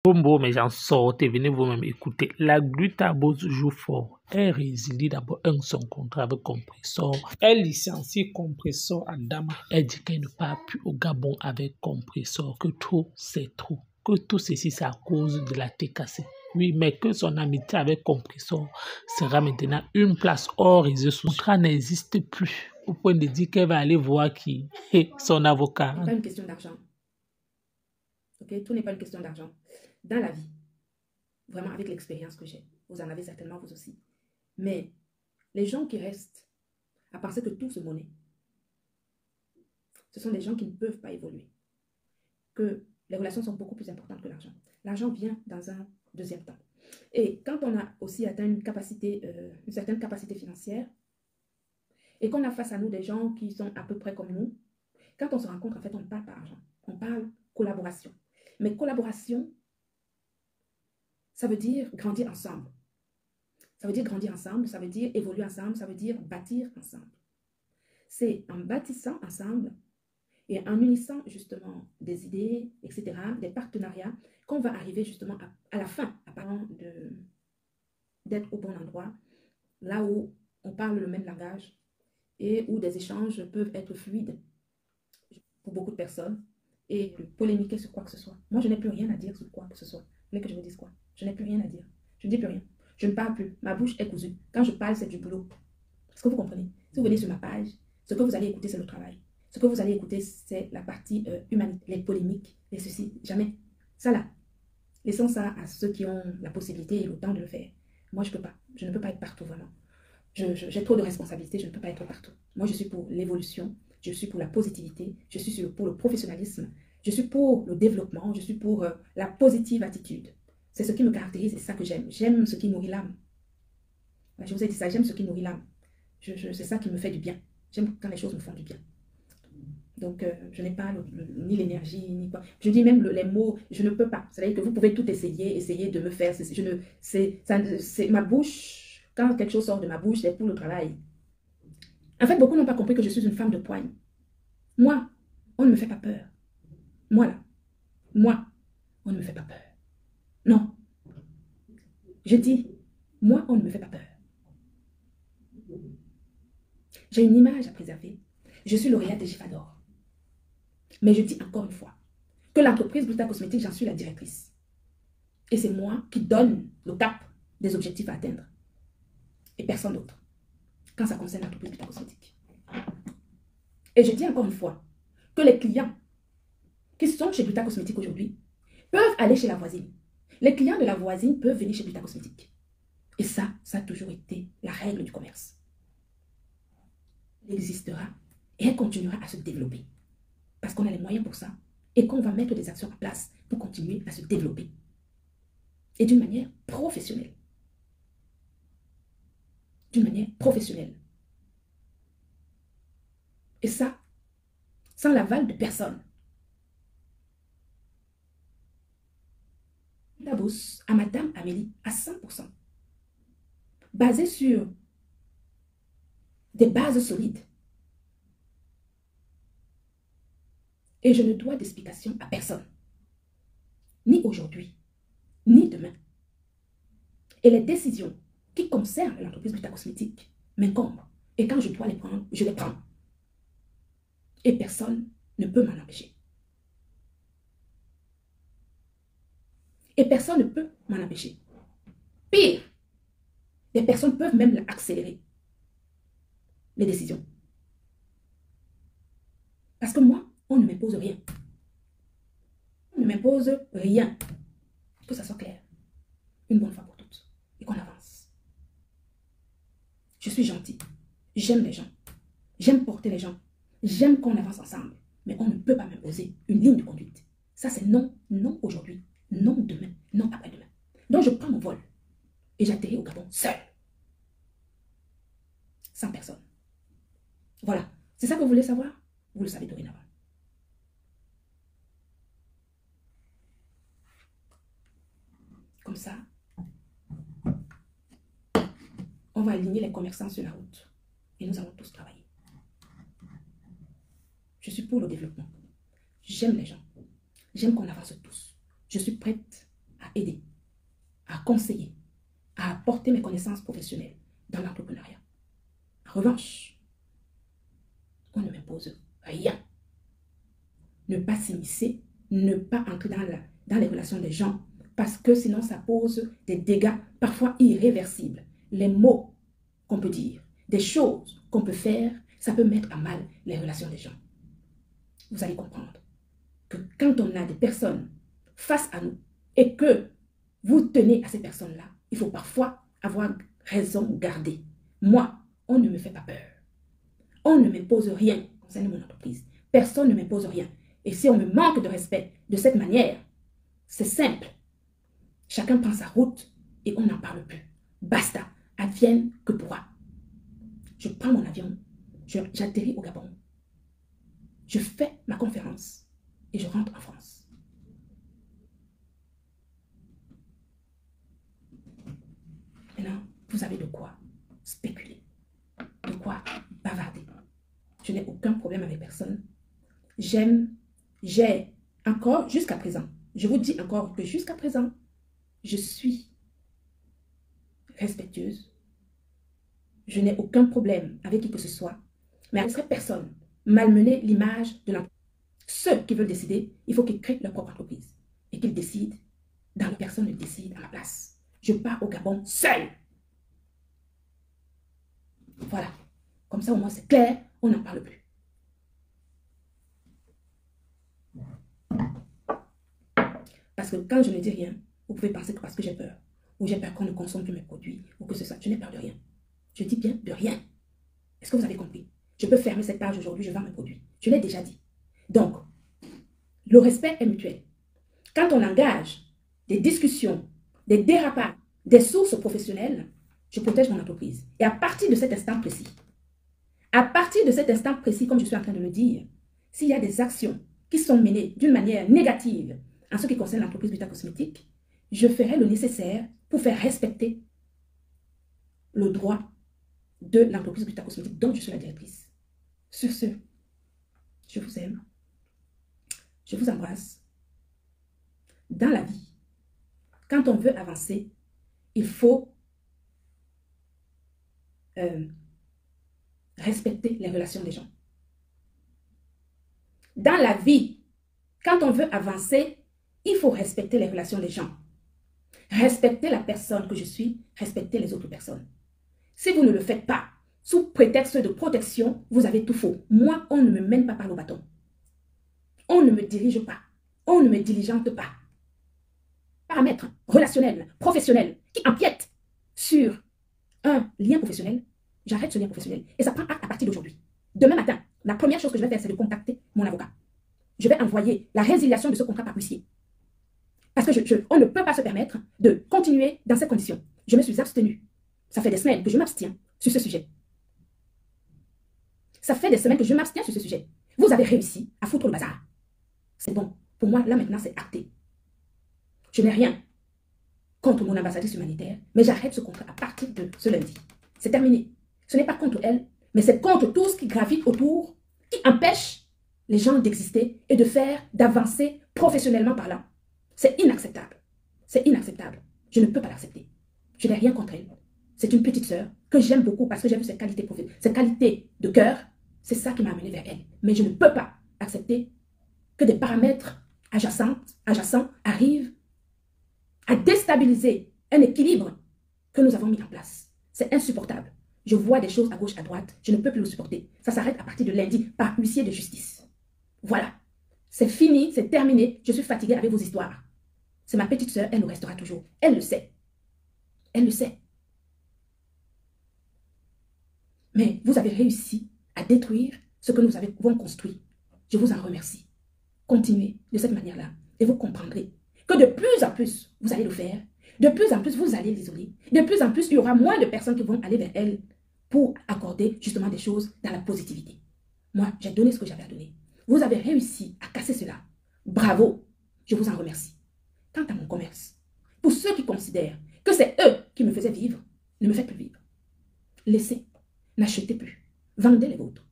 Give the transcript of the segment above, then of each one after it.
Bombo, mes gens, sortez, venez vous-même écouter. La Glutabose joue fort. Elle résilie d'abord son contrat avec Compressor. Elle licencie Compressor à Dama. Elle dit qu'elle ne part plus au Gabon avec Compressor, que trop, c'est trop. Que tout ceci, c'est à cause de la TKC. Oui, mais que son amitié avec Compressor sera maintenant une place hors réseau. Son contrat n'existe plus. Au point de dire qu'elle va aller voir qui? Son avocat. Ce n'est pas une question d'argent. Ok, tout n'est pas une question d'argent. Dans la vie, vraiment avec l'expérience que j'ai, vous en avez certainement vous aussi. Mais les gens qui restent à penser que tout se monnaie, ce sont des gens qui ne peuvent pas évoluer. Que les relations sont beaucoup plus importantes que l'argent. L'argent vient dans un deuxième temps. Et quand on a aussi atteint une certaine capacité financière, et qu'on a face à nous des gens qui sont à peu près comme nous, quand on se rencontre, en fait, on ne parle pas argent. On parle collaboration. Mais collaboration, ça veut dire grandir ensemble. Ça veut dire grandir ensemble, ça veut dire évoluer ensemble, ça veut dire bâtir ensemble. C'est en bâtissant ensemble et en unissant justement des idées, etc., des partenariats, qu'on va arriver justement à la fin, apparemment d'être au bon endroit, là où on parle le même langage et où des échanges peuvent être fluides pour beaucoup de personnes et polémiquer sur quoi que ce soit. Moi, je n'ai plus rien à dire sur quoi que ce soit. Vous voulez que je vous dise quoi? Je n'ai plus rien à dire. Je ne dis plus rien. Je ne parle plus. Ma bouche est cousue. Quand je parle, c'est du boulot. Est-ce que vous comprenez? Si vous venez sur ma page, ce que vous allez écouter, c'est le travail. Ce que vous allez écouter, c'est la partie humanité, les polémiques, les ceci. Jamais. Ça là, laissons ça à ceux qui ont la possibilité et le temps de le faire. Moi, je ne peux pas. Je ne peux pas être partout, vraiment. J'ai trop de responsabilités, je ne peux pas être partout. Moi, je suis pour l'évolution, je suis pour la positivité, je suis pour le professionnalisme, je suis pour le développement, je suis pour la positive attitude. C'est ce qui me caractérise et c'est ça que j'aime. J'aime ce qui nourrit l'âme. Je vous ai dit ça, j'aime ce qui nourrit l'âme. C'est ça qui me fait du bien. J'aime quand les choses me font du bien. Donc, je n'ai pas ni l'énergie, ni quoi. Je dis même les mots, je ne peux pas. C'est-à-dire que vous pouvez tout essayer de me faire. C'est ma bouche. Quand quelque chose sort de ma bouche, c'est pour le travail. En fait, beaucoup n'ont pas compris que je suis une femme de poigne. Moi, on ne me fait pas peur. Moi, là, moi, on ne me fait pas peur. Non. Je dis, moi, on ne me fait pas peur. J'ai une image à préserver. Je suis lauréate des Gifador. Mais je dis encore une fois que l'entreprise Gluta Cosmétique, j'en suis la directrice. Et c'est moi qui donne le cap des objectifs à atteindre. Et personne d'autre. Quand ça concerne l'entreprise Gluta Cosmétique. Et je dis encore une fois que les clients qui sont chez Gluta Cosmétique aujourd'hui peuvent aller chez la voisine. Les clients de la voisine peuvent venir chez Gluta Cosmétique. Et ça a toujours été la règle du commerce. Elle existera et elle continuera à se développer. Parce qu'on a les moyens pour ça et qu'on va mettre des actions en place pour continuer à se développer. Et d'une manière professionnelle. D'une manière professionnelle. Et ça, sans l'aval de personne. La bourse à Madame Amélie à 100%. Basée sur des bases solides. Et je ne dois d'explication à personne. Ni aujourd'hui, ni demain. Et les décisions qui concernent l'entreprise Gluta Cosmétique m'incombent. Et quand je dois les prendre, je les prends. Et personne ne peut m'en empêcher. Et personne ne peut m'en empêcher. Pire, les personnes peuvent même accélérer les décisions. Parce que moi, on ne m'impose rien. On ne m'impose rien. Que ça soit clair. Une bonne fois pour toutes. Et qu'on avance. Je suis gentille. J'aime les gens. J'aime porter les gens. J'aime qu'on avance ensemble. Mais on ne peut pas m'imposer une ligne de conduite. Ça, c'est non, non aujourd'hui, non demain, non après-demain. Donc, je prends mon vol et j'atterris au Gabon seul. Sans personne. Voilà. C'est ça que vous voulez savoir? Vous le savez dorénavant. Comme ça, on va aligner les commerçants sur la route. Et nous allons tous travailler. Je suis pour le développement. J'aime les gens. J'aime qu'on avance tous. Je suis prête aider, à conseiller, à apporter mes connaissances professionnelles dans l'entrepreneuriat. En revanche, on ne m'impose rien. Ne pas s'immiscer, ne pas entrer dans les relations des gens, parce que sinon ça pose des dégâts parfois irréversibles. Les mots qu'on peut dire, des choses qu'on peut faire, ça peut mettre à mal les relations des gens. Vous allez comprendre que quand on a des personnes face à nous et que vous tenez à ces personnes-là, il faut parfois avoir raison gardée. Moi, on ne me fait pas peur. On ne m'impose rien concernant mon entreprise. Personne ne m'impose rien. Et si on me manque de respect de cette manière, c'est simple. Chacun prend sa route et on n'en parle plus. Basta, advienne que pourra. Je prends mon avion, j'atterris au Gabon. Je fais ma conférence et je rentre en France. Maintenant, vous avez de quoi spéculer, de quoi bavarder. Je n'ai aucun problème avec personne. J'ai encore, jusqu'à présent, je vous dis encore que jusqu'à présent, je suis respectueuse. Je n'ai aucun problème avec qui que ce soit. Mais avec cette personne, malmener l'image de l'entreprise. Ceux qui veulent décider, il faut qu'ils créent leur propre entreprise. Et qu'ils décident, dans la personne ne décide à ma place. Je pars au Gabon seul. Voilà. Comme ça, au moins, c'est clair, on n'en parle plus. Parce que quand je ne dis rien, vous pouvez penser que parce que j'ai peur, ou j'ai peur qu'on ne consomme plus mes produits, ou que ce soit. Je n'ai peur de rien. Je dis bien de rien. Est-ce que vous avez compris? Je peux fermer cette page aujourd'hui, je vends mes produits. Je l'ai déjà dit. Donc, le respect est mutuel. Quand on engage des discussions, des dérapages, des sources professionnelles, je protège mon entreprise. Et à partir de cet instant précis, comme je suis en train de le dire, s'il y a des actions qui sont menées d'une manière négative en ce qui concerne l'entreprise Buta Cosmétique, je ferai le nécessaire pour faire respecter le droit de l'entreprise Buta Cosmétique dont je suis la directrice. Sur ce, je vous aime. Je vous embrasse. Dans la vie, quand on veut avancer, il faut respecter les relations des gens. Dans la vie, quand on veut avancer, il faut respecter les relations des gens. Respecter la personne que je suis, respecter les autres personnes. Si vous ne le faites pas, sous prétexte de protection, vous avez tout faux. Moi, on ne me mène pas par le bâton. On ne me dirige pas. On ne me diligente pas. Paramètres relationnels, professionnels, qui empiètent sur un lien professionnel, j'arrête ce lien professionnel. Et ça prend acte à partir d'aujourd'hui. Demain matin, la première chose que je vais faire, c'est de contacter mon avocat. Je vais envoyer la résiliation de ce contrat par huissier. Parce que on ne peut pas se permettre de continuer dans ces conditions. Je me suis abstenue. Ça fait des semaines que je m'abstiens sur ce sujet. Ça fait des semaines que je m'abstiens sur ce sujet. Vous avez réussi à foutre le bazar. C'est bon. Pour moi, là maintenant, c'est acté. Je n'ai rien contre mon ambassadrice humanitaire, mais j'arrête ce contrat à partir de ce lundi. C'est terminé. Ce n'est pas contre elle, mais c'est contre tout ce qui gravite autour, qui empêche les gens d'exister et de faire, d'avancer professionnellement parlant. C'est inacceptable. C'est inacceptable. Je ne peux pas l'accepter. Je n'ai rien contre elle. C'est une petite sœur que j'aime beaucoup parce que j'ai vu ses qualités professionnelles, ses qualités de cœur. C'est ça qui m'a amené vers elle. Mais je ne peux pas accepter que des paramètres adjacents arrivent à déstabiliser un équilibre que nous avons mis en place. C'est insupportable. Je vois des choses à gauche, à droite. Je ne peux plus le supporter. Ça s'arrête à partir de lundi par huissier de justice. Voilà. C'est fini, c'est terminé. Je suis fatiguée avec vos histoires. C'est ma petite sœur, elle nous restera toujours. Elle le sait. Elle le sait. Mais vous avez réussi à détruire ce que nous avons construit. Je vous en remercie. Continuez de cette manière-là et vous comprendrez que de plus en plus, vous allez le faire. De plus en plus, vous allez l'isoler. De plus en plus, il y aura moins de personnes qui vont aller vers elle pour accorder justement des choses dans la positivité. Moi, j'ai donné ce que j'avais à donner. Vous avez réussi à casser cela. Bravo. Je vous en remercie. Quant à mon commerce, pour ceux qui considèrent que c'est eux qui me faisaient vivre, ne me faites plus vivre. Laissez. N'achetez plus. Vendez les vôtres.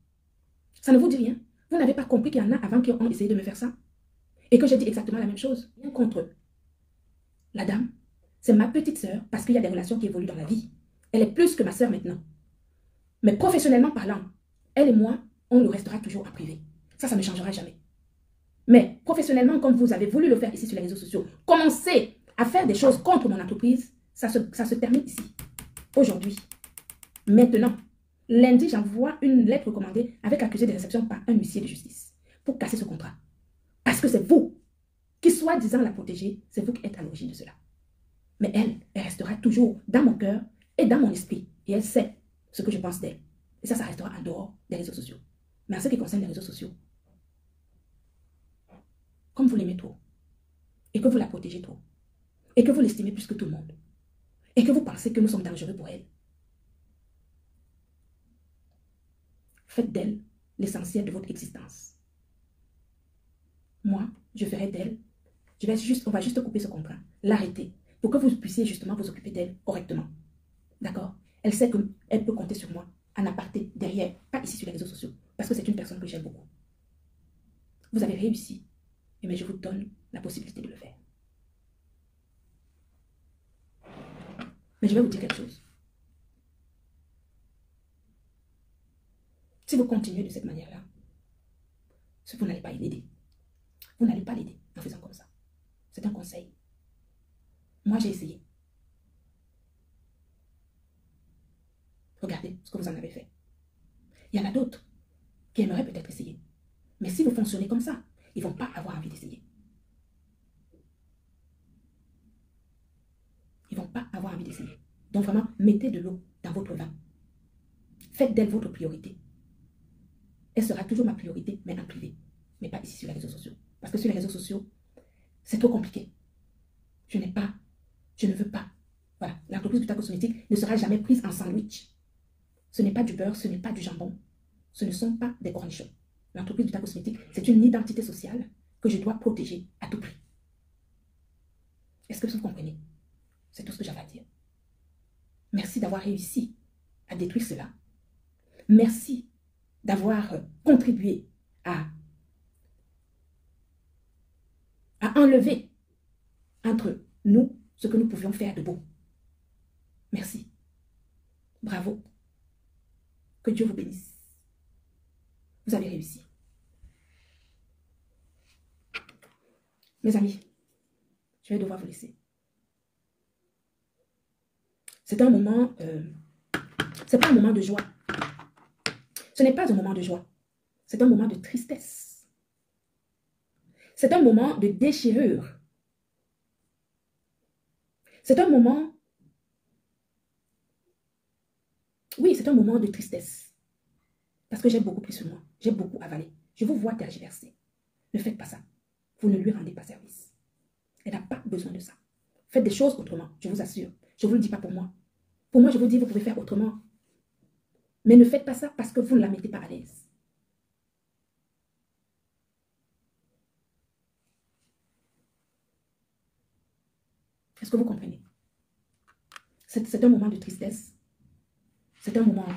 Ça ne vous dit rien? Vous n'avez pas compris qu'il y en a avant qui ont essayé de me faire ça? Et que j'ai dit exactement la même chose? Rien contre eux. La dame, c'est ma petite sœur parce qu'il y a des relations qui évoluent dans la vie. Elle est plus que ma sœur maintenant. Mais professionnellement parlant, elle et moi, on le restera toujours en privé. Ça ne changera jamais. Mais professionnellement, comme vous avez voulu le faire ici sur les réseaux sociaux, commencez à faire des choses contre mon entreprise, ça se termine ici. Aujourd'hui, maintenant, lundi, j'envoie une lettre recommandée avec accusé de réception par un huissier de justice pour casser ce contrat. Parce que c'est vous qui, soi-disant, la protégez, c'est vous qui êtes à l'origine de cela. Mais elle restera toujours dans mon cœur et dans mon esprit. Et elle sait ce que je pense d'elle. Et ça restera en dehors des réseaux sociaux. Mais en ce qui concerne les réseaux sociaux, comme vous l'aimez trop, et que vous la protégez trop, et que vous l'estimez plus que tout le monde, et que vous pensez que nous sommes dangereux pour elle, faites d'elle l'essentiel de votre existence. Moi, je ferai d'elle, on va juste couper ce contrat, l'arrêter, pour que vous puissiez justement vous occuper d'elle correctement. D'accord? Elle sait qu'elle peut compter sur moi, en aparté, derrière, pas ici sur les réseaux sociaux, parce que c'est une personne que j'aime beaucoup. Vous avez réussi, mais je vous donne la possibilité de le faire. Mais je vais vous dire quelque chose. Si vous continuez de cette manière-là, vous n'allez pas l'aider. Vous n'allez pas l'aider en faisant comme ça. C'est un conseil. Moi, j'ai essayé. Regardez ce que vous en avez fait. Il y en a d'autres qui aimeraient peut-être essayer. Mais si vous fonctionnez comme ça, ils ne vont pas avoir envie d'essayer. Ils ne vont pas avoir envie d'essayer. Donc vraiment, mettez de l'eau dans votre vin. Faites d'elle votre priorité. Elle sera toujours ma priorité, mais en privé. Mais pas ici sur les réseaux sociaux. Parce que sur les réseaux sociaux, c'est trop compliqué. Je ne veux pas. Voilà, l'entreprise Gluta Cosmétique ne sera jamais prise en sandwich. Ce n'est pas du beurre, ce n'est pas du jambon. Ce ne sont pas des cornichons. L'entreprise Gluta Cosmétique, c'est une identité sociale que je dois protéger à tout prix. Est-ce que vous comprenez? C'est tout ce que j'avais à dire. Merci d'avoir réussi à détruire cela. Merci d'avoir contribué à enlever entre nous ce que nous pouvions faire de beau. Merci. Bravo. Que Dieu vous bénisse. Vous avez réussi. Mes amis, je vais devoir vous laisser. C'est un moment, c'est pas un moment de joie. Ce n'est pas un moment de joie. C'est un moment de tristesse. C'est un moment de déchirure. C'est un moment, oui, c'est un moment de tristesse. Parce que j'ai beaucoup pris sur moi. J'ai beaucoup avalé. Je vous vois tergiverser. Ne faites pas ça. Vous ne lui rendez pas service. Elle n'a pas besoin de ça. Faites des choses autrement, je vous assure. Je ne vous le dis pas pour moi. Pour moi, je vous dis, vous pouvez faire autrement. Mais ne faites pas ça parce que vous ne la mettez pas à l'aise. Est-ce que vous comprenez? C'est un moment de tristesse. C'est un moment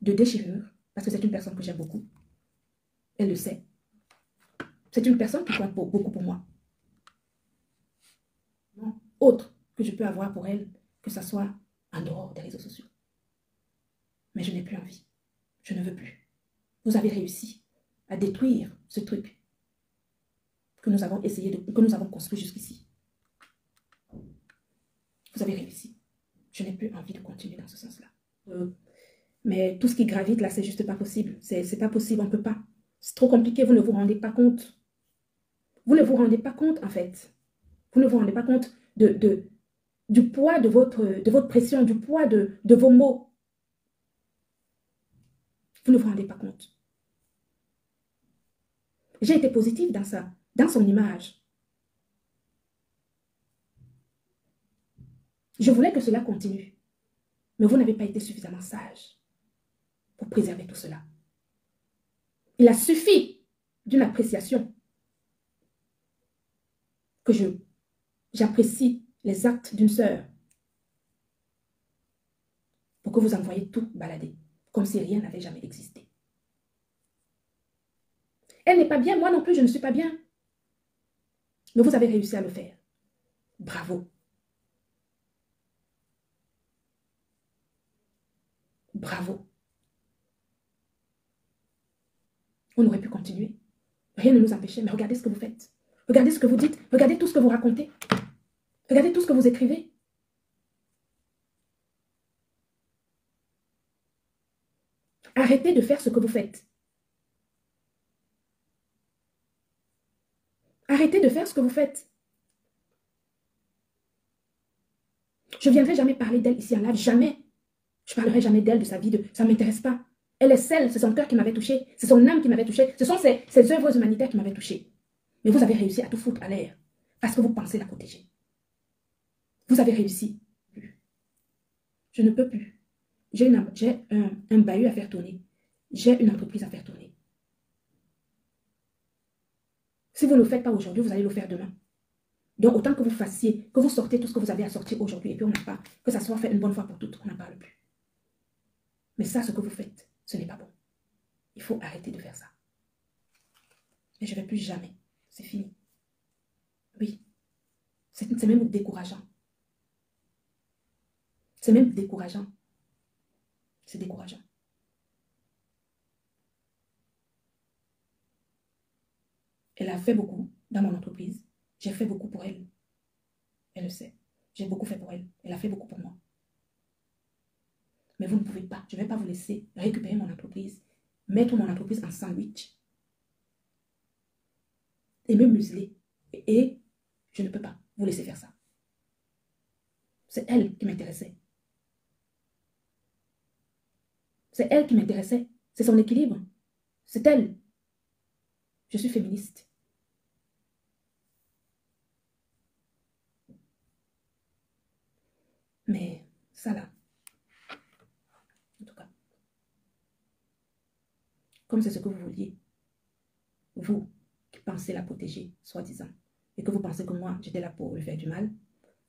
de déchirure. Parce que c'est une personne que j'aime beaucoup. Elle le sait. C'est une personne qui compte beaucoup pour moi. Non, autre que je peux avoir pour elle, que ce soit en dehors des réseaux sociaux. Mais je n'ai plus envie. Je ne veux plus. Vous avez réussi à détruire ce truc que nous avons que nous avons construit jusqu'ici. Vous avez réussi. Je n'ai plus envie de continuer dans ce sens-là. Mais tout ce qui gravite là, c'est juste pas possible. C'est pas possible, on ne peut pas. C'est trop compliqué, vous ne vous rendez pas compte. Vous ne vous rendez pas compte, en fait. Vous ne vous rendez pas compte du poids de votre pression, du poids de vos mots. Vous ne vous rendez pas compte. J'ai été positive dans ça, dans son image. Je voulais que cela continue. Mais vous n'avez pas été suffisamment sage pour préserver tout cela. Il a suffi d'une appréciation que j'apprécie les actes d'une sœur pour que vous envoyiez tout balader, comme si rien n'avait jamais existé. Elle n'est pas bien, moi non plus je ne suis pas bien. Mais vous avez réussi à le faire. Bravo. Bravo. On aurait pu continuer. Rien ne nous empêchait, mais regardez ce que vous faites. Regardez ce que vous dites. Regardez tout ce que vous racontez. Regardez tout ce que vous écrivez. Arrêtez de faire ce que vous faites. Arrêtez de faire ce que vous faites. Je ne viendrai jamais parler d'elle ici en live, jamais. Je ne parlerai jamais d'elle, de sa vie, ça ne m'intéresse pas. Elle est celle, c'est son cœur qui m'avait touché, c'est son âme qui m'avait touché, ce sont ses œuvres humanitaires qui m'avaient touché. Mais vous avez réussi à tout foutre à l'air parce que vous pensez la protéger. Vous avez réussi. Je ne peux plus. J'ai un bahut à faire tourner. J'ai une entreprise à faire tourner. Si vous ne le faites pas aujourd'hui, vous allez le faire demain. Donc, autant que vous fassiez, que vous sortez tout ce que vous avez à sortir aujourd'hui, et puis on n'a pas, que ça soit fait une bonne fois pour toutes, on n'en parle plus. Mais ça, ce que vous faites, ce n'est pas bon. Il faut arrêter de faire ça. Et je ne vais plus jamais. C'est fini. Oui. C'est même décourageant. C'est même décourageant. C'est décourageant. Elle a fait beaucoup dans mon entreprise. J'ai fait beaucoup pour elle. Elle le sait. J'ai beaucoup fait pour elle. Elle a fait beaucoup pour moi. Mais vous ne pouvez pas. Je ne vais pas vous laisser récupérer mon entreprise, mettre mon entreprise en sandwich et me museler. Et je ne peux pas vous laisser faire ça. C'est elle qui m'intéressait. C'est elle qui m'intéressait. C'est son équilibre. C'est elle. Je suis féministe. Mais ça là, en tout cas, comme c'est ce que vous vouliez, vous qui pensez la protéger, soi-disant, et que vous pensez que moi, j'étais là pour lui faire du mal,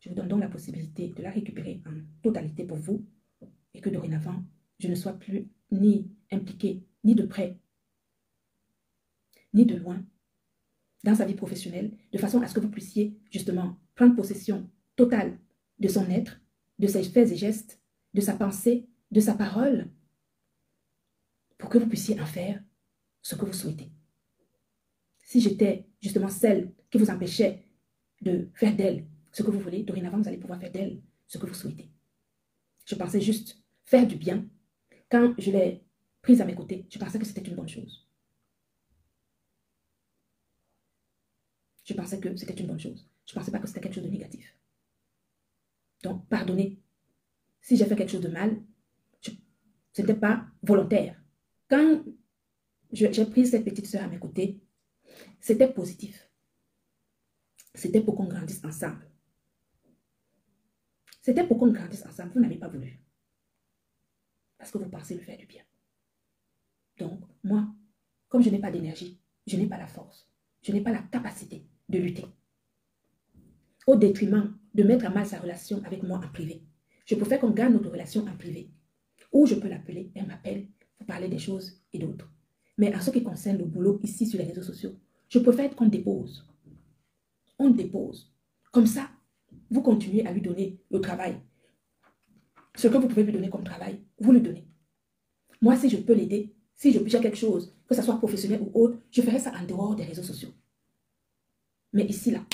je vous donne donc la possibilité de la récupérer en totalité pour vous, et que dorénavant, je ne sois plus ni impliquée, ni de près, ni de loin, dans sa vie professionnelle, de façon à ce que vous puissiez justement prendre possession totale de son être, de ses faits et gestes, de sa pensée, de sa parole, pour que vous puissiez en faire ce que vous souhaitez. Si j'étais justement celle qui vous empêchait de faire d'elle ce que vous voulez, dorénavant, vous allez pouvoir faire d'elle ce que vous souhaitez. Je pensais juste faire du bien. Quand je l'ai prise à mes côtés, je pensais que c'était une bonne chose. Je pensais que c'était une bonne chose. Je ne pensais pas que c'était quelque chose de négatif. Donc, pardonnez. Si j'ai fait quelque chose de mal, ce n'était pas volontaire. Quand j'ai pris cette petite sœur à mes côtés, c'était positif. C'était pour qu'on grandisse ensemble. C'était pour qu'on grandisse ensemble. Vous n'avez pas voulu. Parce que vous pensez lui faire du bien. Donc, moi, comme je n'ai pas d'énergie, je n'ai pas la force, je n'ai pas la capacité de lutter. Au détriment de mettre à mal sa relation avec moi en privé. Je préfère qu'on garde notre relation en privé. Ou je peux l'appeler, elle m'appelle pour parler des choses et d'autres. Mais en ce qui concerne le boulot ici sur les réseaux sociaux, je préfère qu'on dépose. On dépose. Comme ça, vous continuez à lui donner le travail. Ce que vous pouvez lui donner comme travail, vous lui donnez. Moi, si je peux l'aider, si je j'ai quelque chose, que ce soit professionnel ou autre, je ferai ça en dehors des réseaux sociaux. Mais ici, là,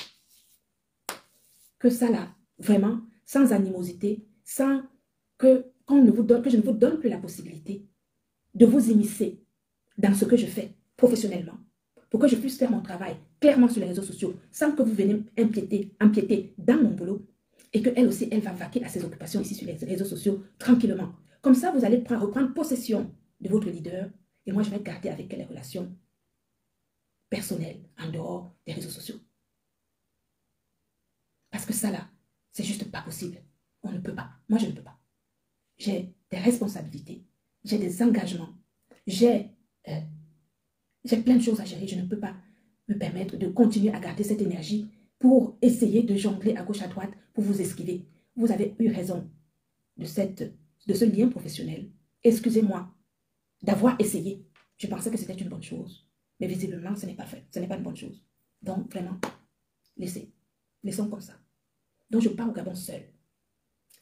que ça, là, vraiment, sans animosité, sans que je ne vous donne plus la possibilité de vous immiscer dans ce que je fais professionnellement, pour que je puisse faire mon travail clairement sur les réseaux sociaux, sans que vous veniez empiéter dans mon boulot, et qu'elle aussi, elle va vaquer à ses occupations ici sur les réseaux sociaux tranquillement. Comme ça, vous allez reprendre possession de votre leader, et moi, je vais garder avec elle les relations personnelles en dehors des réseaux sociaux. Parce que ça, là, c'est juste pas possible. On ne peut pas. Moi, je ne peux pas. J'ai des responsabilités, j'ai des engagements, j'ai plein de choses à gérer. Je ne peux pas me permettre de continuer à garder cette énergie pour essayer de jongler à gauche, à droite, pour vous esquiver. Vous avez eu raison de ce lien professionnel. Excusez-moi d'avoir essayé. Je pensais que c'était une bonne chose. Mais visiblement, ce n'est pas fait. Ce n'est pas une bonne chose. Donc, vraiment, laissons comme ça. Donc, je pars au Gabon seul,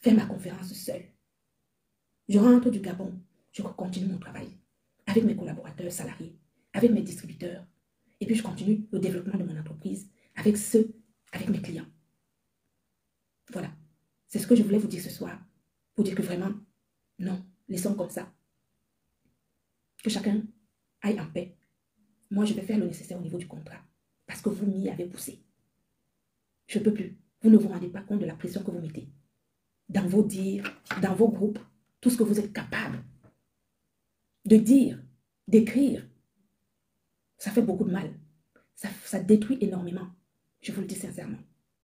faire ma conférence seul. Je rentre du Gabon, je continue mon travail avec mes collaborateurs salariés, avec mes distributeurs. Et puis, je continue le développement de mon entreprise avec mes clients. Voilà. C'est ce que je voulais vous dire ce soir. Pour dire que vraiment, non, laissons comme ça. Que chacun aille en paix. Moi, je vais faire le nécessaire au niveau du contrat. Parce que vous m'y avez poussé. Je ne peux plus. Vous ne vous rendez pas compte de la pression que vous mettez. Dans vos dires, dans vos groupes, tout ce que vous êtes capable de dire, d'écrire, ça fait beaucoup de mal. Ça détruit énormément. Je vous le dis sincèrement.